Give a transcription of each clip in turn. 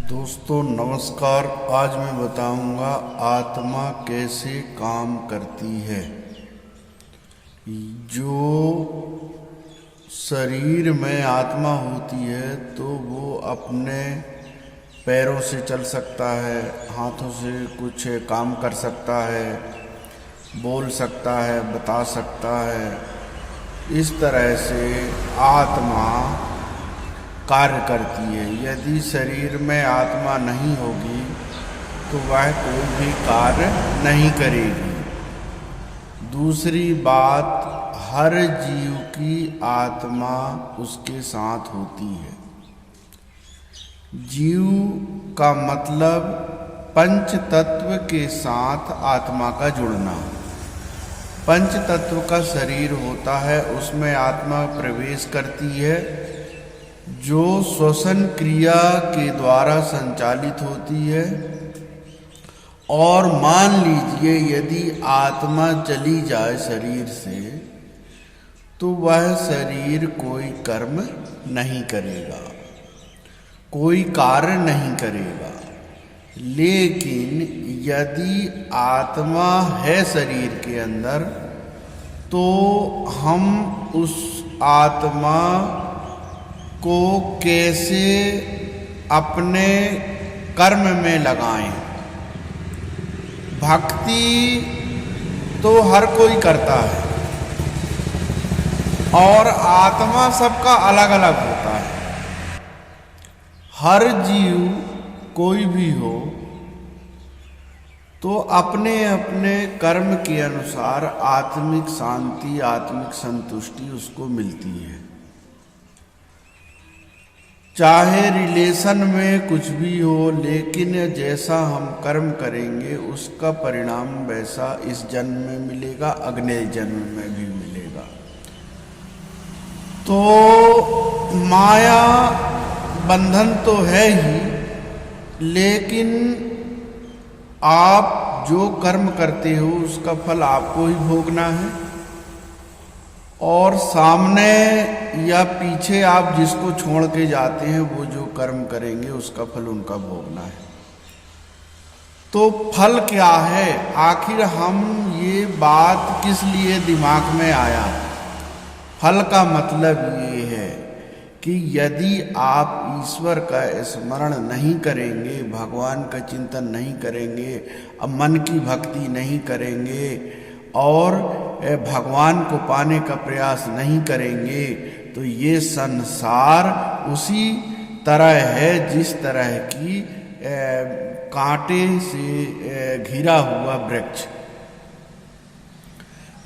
दोस्तों नमस्कार। आज मैं बताऊंगा आत्मा कैसे काम करती है। जो शरीर में आत्मा होती है तो वो अपने पैरों से चल सकता है, हाथों से कुछ काम कर सकता है, बोल सकता है, बता सकता है। इस तरह से आत्मा कार्य करती है। यदि शरीर में आत्मा नहीं होगी तो वह कोई भी कार्य नहीं करेगी। दूसरी बात, हर जीव की आत्मा उसके साथ होती है। जीव का मतलब पंच तत्व के साथ आत्मा का जुड़ना। पंच तत्व का शरीर होता है, उसमें आत्मा प्रवेश करती है, जो श्वसन क्रिया के द्वारा संचालित होती है। और मान लीजिए यदि आत्मा चली जाए शरीर से तो वह शरीर कोई कर्म नहीं करेगा, कोई कार्य नहीं करेगा। लेकिन यदि आत्मा है शरीर के अंदर तो हम उस आत्मा को कैसे अपने कर्म में लगाएं। भक्ति तो हर कोई करता है और आत्मा सबका अलग अलग होता है। हर जीव कोई भी हो तो अपने अपने कर्म के अनुसार आत्मिक शांति, आत्मिक संतुष्टि उसको मिलती है। चाहे रिलेशन में कुछ भी हो, लेकिन जैसा हम कर्म करेंगे उसका परिणाम वैसा इस जन्म में मिलेगा, अगले जन्म में भी मिलेगा। तो माया बंधन तो है ही, लेकिन आप जो कर्म करते हो उसका फल आपको ही भोगना है। और सामने या पीछे आप जिसको छोड़ के जाते हैं वो जो कर्म करेंगे उसका फल उनका भोगना है। तो फल क्या है? आखिर हम ये बात किस लिए दिमाग में आया? फल का मतलब ये है कि यदि आप ईश्वर का स्मरण नहीं करेंगे, भगवान का चिंतन नहीं करेंगे, अब मन की भक्ति नहीं करेंगे और भगवान को पाने का प्रयास नहीं करेंगे तो ये संसार उसी तरह है जिस तरह की कांटे से घिरा हुआ वृक्ष,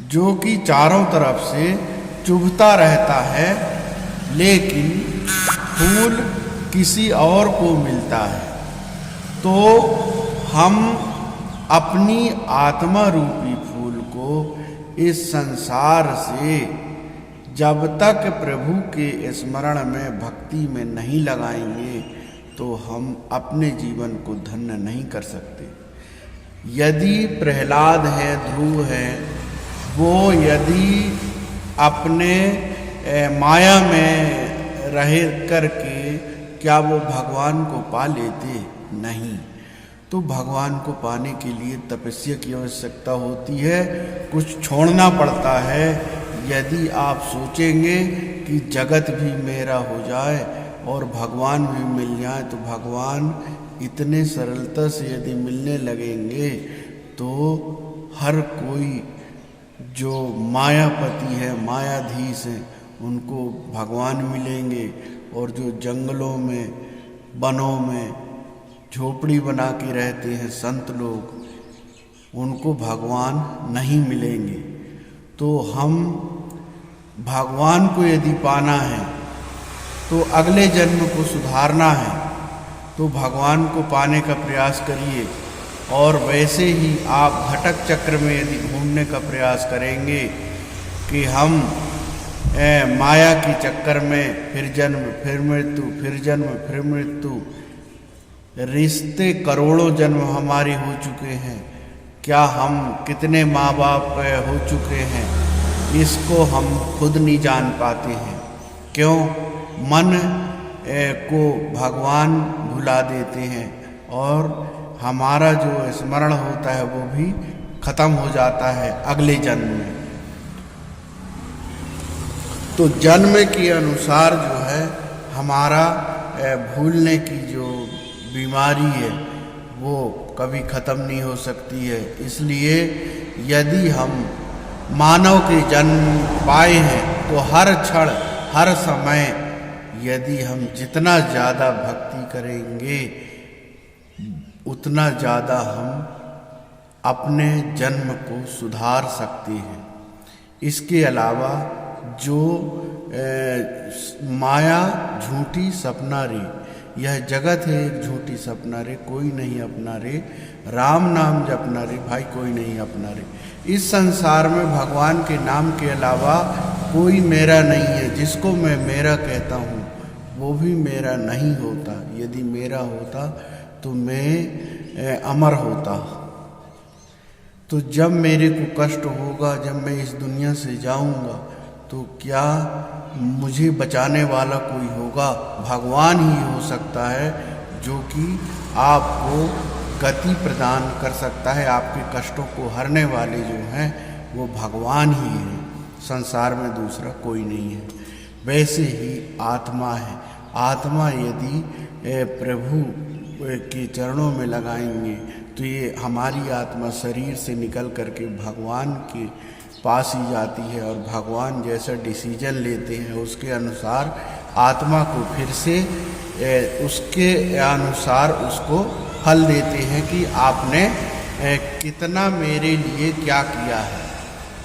जो कि चारों तरफ से चुभता रहता है, लेकिन फूल किसी और को मिलता है। तो हम अपनी आत्मा रूपी फूल को इस संसार से जब तक प्रभु के स्मरण में, भक्ति में नहीं लगाएंगे तो हम अपने जीवन को धन्य नहीं कर सकते। यदि प्रहलाद है, ध्रुव है, वो यदि अपने माया में रह करके क्या वो भगवान को पा लेते? नहीं। तो भगवान को पाने के लिए तपस्या की आवश्यकता होती है, कुछ छोड़ना पड़ता है। यदि आप सोचेंगे कि जगत भी मेरा हो जाए और भगवान भी मिल जाए तो भगवान इतने सरलता से यदि मिलने लगेंगे तो हर कोई जो मायापति है, मायाधीश है, उनको भगवान मिलेंगे। और जो जंगलों में, वनों में झोपड़ी बना के रहते हैं संत लोग, उनको भगवान नहीं मिलेंगे। तो हम भगवान को यदि पाना है तो अगले जन्म को सुधारना है तो भगवान को पाने का प्रयास करिए। और वैसे ही आप घटक चक्र में यदि घूमने का प्रयास करेंगे कि हम माया के चक्कर में फिर जन्म, फिर मृत्यु, फिर जन्म, फिर मृत्यु, रिश्ते करोड़ों जन्म हमारे हो चुके हैं, क्या हम कितने माँ बाप हो चुके हैं, इसको हम खुद नहीं जान पाते हैं। क्यों? मन को भगवान भुला देते हैं और हमारा जो स्मरण होता है वो भी खत्म हो जाता है अगले जन्म में। तो जन्म के अनुसार जो है हमारा भूलने की जो बीमारी है वो कभी ख़त्म नहीं हो सकती है। इसलिए यदि हम मानव के जन्म पाए हैं तो हर क्षण हर समय यदि हम जितना ज़्यादा भक्ति करेंगे उतना ज़्यादा हम अपने जन्म को सुधार सकते हैं। इसके अलावा जो माया झूठी सपना रे, यह जगत है एक झूठी सपना रे, कोई नहीं अपना रे, राम नाम जपना रे भाई कोई नहीं अपना रे। इस संसार में भगवान के नाम के अलावा कोई मेरा नहीं है। जिसको मैं मेरा कहता हूँ वो भी मेरा नहीं होता। यदि मेरा होता तो मैं अमर होता। तो जब मेरे को कष्ट होगा, जब मैं इस दुनिया से जाऊंगा, तो क्या मुझे बचाने वाला कोई होगा? भगवान ही हो सकता है जो कि आपको गति प्रदान कर सकता है। आपके कष्टों को हरने वाले जो हैं वो भगवान ही हैं, संसार में दूसरा कोई नहीं है। वैसे ही आत्मा है। आत्मा यदि प्रभु के चरणों में लगाएंगे तो ये हमारी आत्मा शरीर से निकल करके भगवान के पास ही जाती है और भगवान जैसा डिसीजन लेते हैं उसके अनुसार आत्मा को फिर से उसके अनुसार उसको फल देते हैं कि आपने कितना मेरे लिए क्या किया है।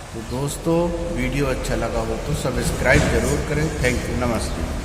तो दोस्तों वीडियो अच्छा लगा हो तो सब्सक्राइब ज़रूर करें। थैंक यू, नमस्ते।